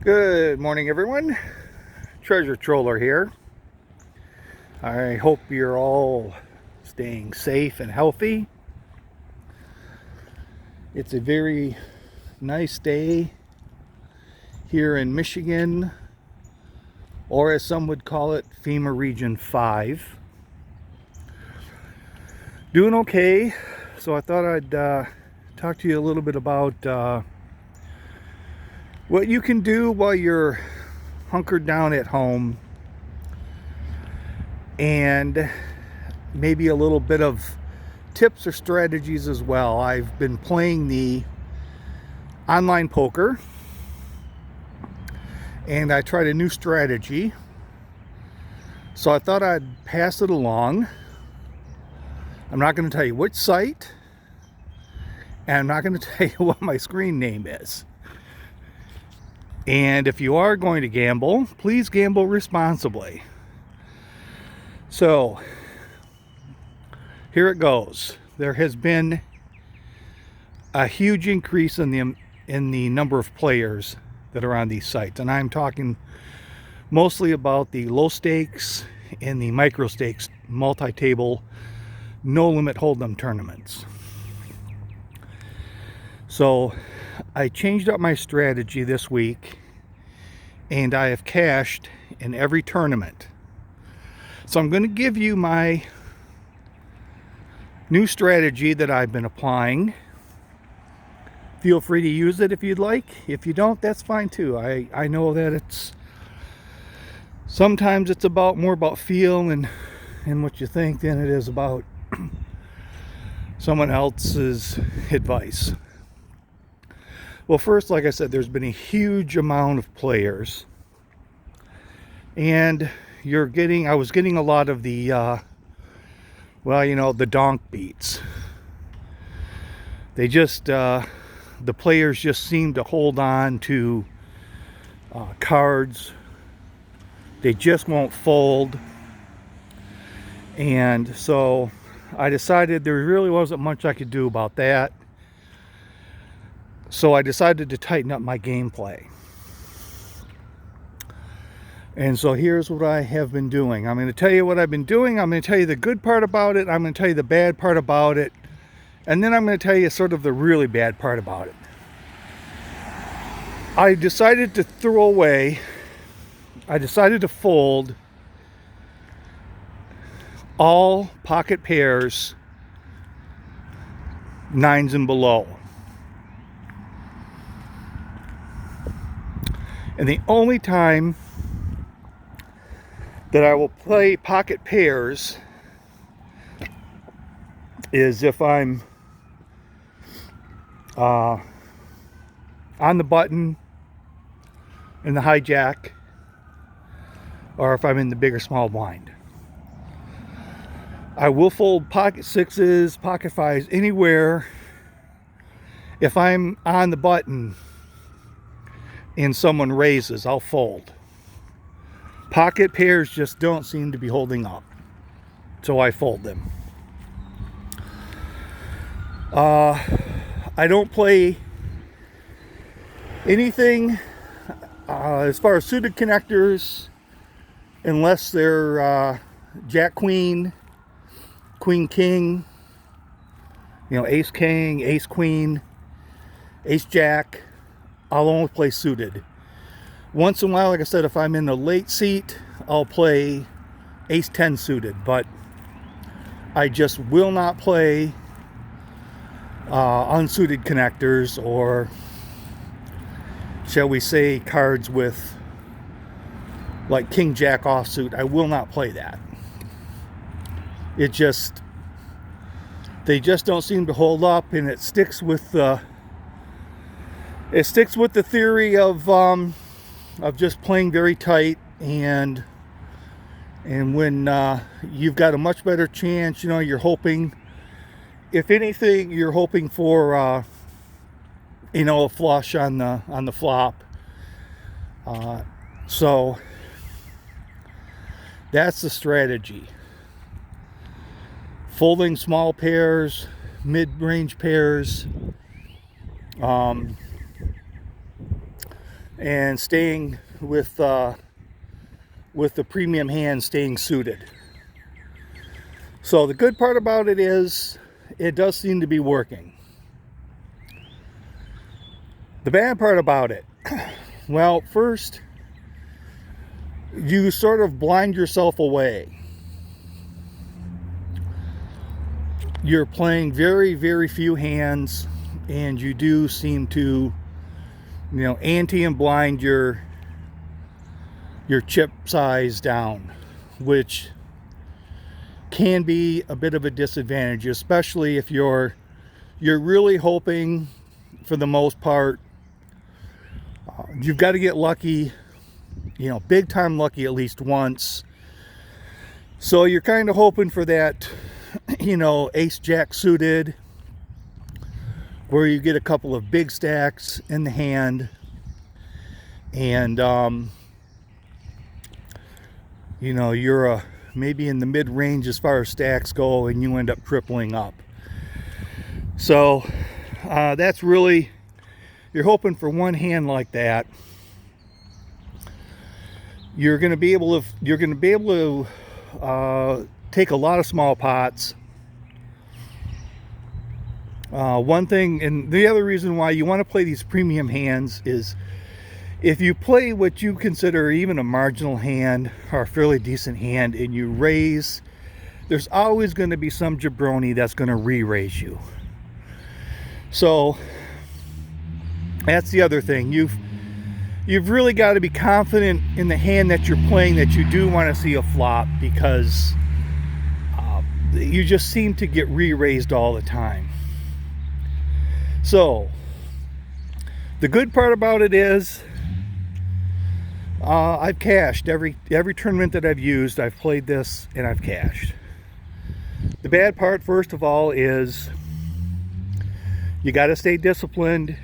Good morning, everyone. Treasure Troller here. I hope you're all staying safe and healthy. It's a very nice day here in Michigan, or as some would call it, FEMA Region 5. Doing okay, so I thought I'd talk to you a little bit about what you can do while you're hunkered down at home, and maybe a little bit of tips or strategies as well. I've been playing the online poker, and I tried a new strategy, so I thought I'd pass it along. I'm not going to tell you which site, and I'm not going to tell you what my screen name is. And if you are going to gamble, please gamble responsibly. So, here it goes. There has been a huge increase in the number of players that are on these sites, and I'm talking mostly about the low stakes and the micro stakes multi-table no limit hold'em tournaments. So I changed up my strategy this week, and I have cashed in every tournament. So I'm going to give you my new strategy that I've been applying. Feel free to use it if you'd like. If you don't, that's fine too. I know that sometimes it's more about feel and what you think than it is about someone else's advice. Well, first, like I said, there's been a huge amount of players, and I was getting a lot of the the donk beats. They just the players just seem to hold on to cards. They just won't fold, and so I decided there really wasn't much I could do about that. So I decided to tighten up my gameplay. And so here's what I have been doing. I'm going to tell you what I've been doing. I'm going to tell you the good part about it. I'm going to tell you the bad part about it. And then I'm going to tell you sort of the really bad part about it. I decided to fold all pocket pairs 9s and below. And the only time that I will play pocket pairs is if I'm on the button in the hijack, or if I'm in the big or small blind. I will fold pocket 6s, pocket 5s, anywhere if I'm on the button and someone raises, I'll fold. Pocket pairs just don't seem to be holding up, so I fold them. I don't play anything as far as suited connectors unless they're Jack Queen, Queen King, Ace King, Ace Queen, Ace Jack. I'll only play suited. Once in a while, like I said, if I'm in the late seat, I'll play Ace 10 suited, but I just will not play unsuited connectors, or shall we say cards with like King Jack offsuit. I will not play that. They just don't seem to hold up, and it sticks with the theory of just playing very tight, and when you've got a much better chance, you're hoping, if anything, you're hoping for a flush on the flop. So that's the strategy. Folding small pairs, mid-range pairs, and staying with the premium hand staying suited. So the good part about it is it does seem to be working. The bad part about it, well, first, you sort of blind yourself away. You're playing very, very few hands, and you do seem to, ante and blind your chip size down, which can be a bit of a disadvantage, especially if you're really hoping, for the most part, you've got to get lucky, big time lucky at least once. So you're kind of hoping for that, ace jack suited, where you get a couple of big stacks in the hand, and you're maybe in the mid-range as far as stacks go, and you end up tripling up. So that's really, you're hoping for one hand like that. You're going to be able to take a lot of small pots. One thing, and the other reason why you want to play these premium hands is if you play what you consider even a marginal hand or a fairly decent hand and you raise, there's always going to be some jabroni that's going to re-raise you. So that's the other thing. You've really got to be confident in the hand that you're playing that you do want to see a flop, because you just seem to get re-raised all the time. So the good part about it is I've cashed every tournament that I've used. I've played this and I've cashed. The bad part, first of all, is you got to stay disciplined.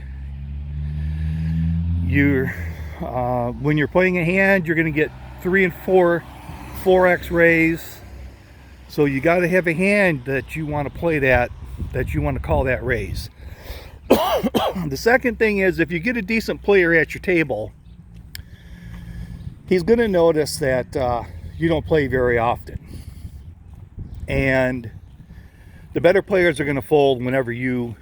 When you're playing a hand, you're going to get 3 and 4x raise. So you got to have a hand that you want to play that you want to call that raise. The second thing is, if you get a decent player at your table, he's going to notice that you don't play very often. And the better players are going to fold whenever you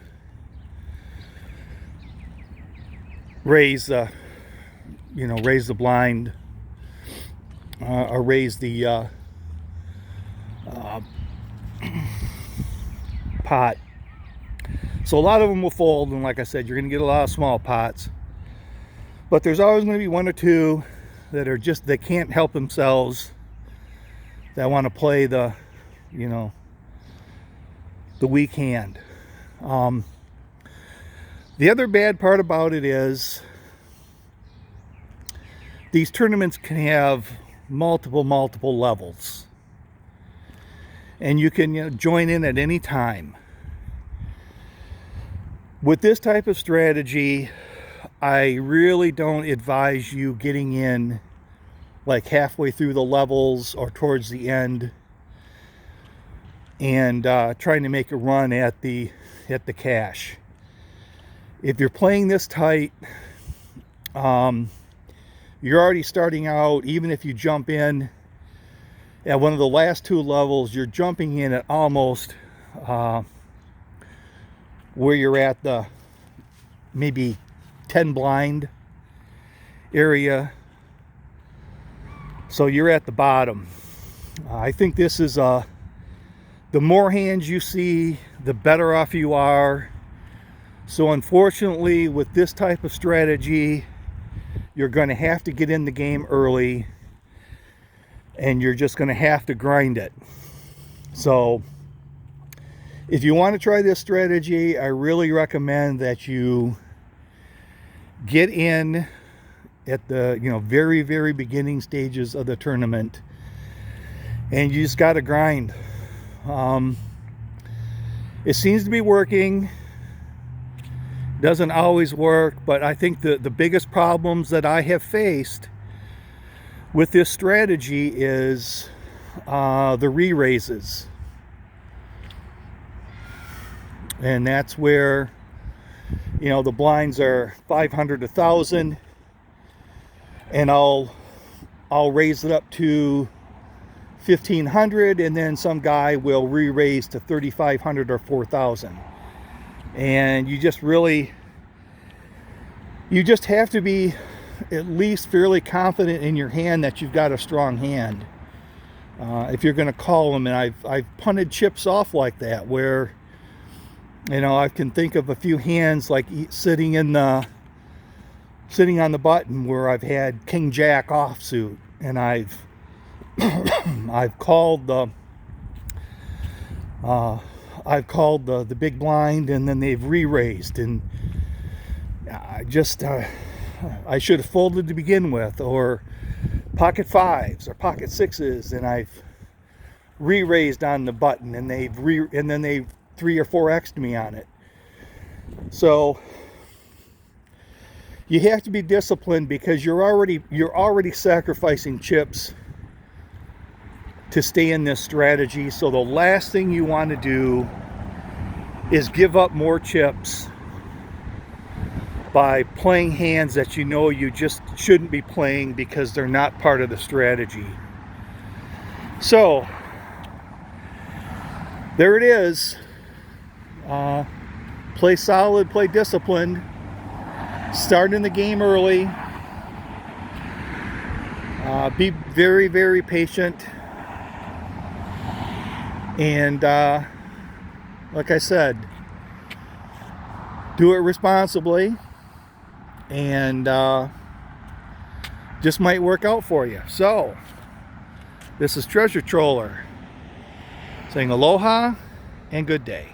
raise the blind, or raise the pot. So a lot of them will fold, and like I said, you're going to get a lot of small pots. But there's always going to be one or two that are just, they can't help themselves, that want to play the weak hand. The other bad part about it is these tournaments can have multiple levels, and you can join in at any time. With this type of strategy, I really don't advise you getting in like halfway through the levels or towards the end and trying to make a run at the cash. If you're playing this tight, you're already starting out. Even if you jump in at one of the last 2 levels, you're jumping in at almost where you're at the maybe 10 blind area. So you're at the bottom. I think this is the more hands you see, the better off you are. So unfortunately, with this type of strategy, you're going to have to get in the game early, and you're just going to have to grind it. So if you want to try this strategy, I really recommend that you get in at the very, very beginning stages of the tournament, and you just got to grind. It seems to be working. Doesn't always work, but I think the biggest problems that I have faced with this strategy is the re-raises. And that's where the blinds are 500 to 1,000, and I'll raise it up to 1,500, and then some guy will re-raise to 3,500 or 4,000. And you just have to be at least fairly confident in your hand that you've got a strong hand. If you're going to call them, and I've punted chips off like that, where, you know, I can think of a few hands like sitting on the button where I've had King Jack offsuit, and I've called the big blind, and then they've re-raised, and I should have folded to begin with, or pocket fives or pocket sixes, and I've re-raised on the button, and they've 3 or 4x'd me on it. So you have to be disciplined, because you're already sacrificing chips to stay in this strategy. So the last thing you want to do is give up more chips by playing hands that you know you just shouldn't be playing because they're not part of the strategy. So there it is. Play solid, play disciplined, start in the game early, be very, very patient, and like I said, do it responsibly, and just might work out for you. So this is Treasure Troller saying aloha and good day.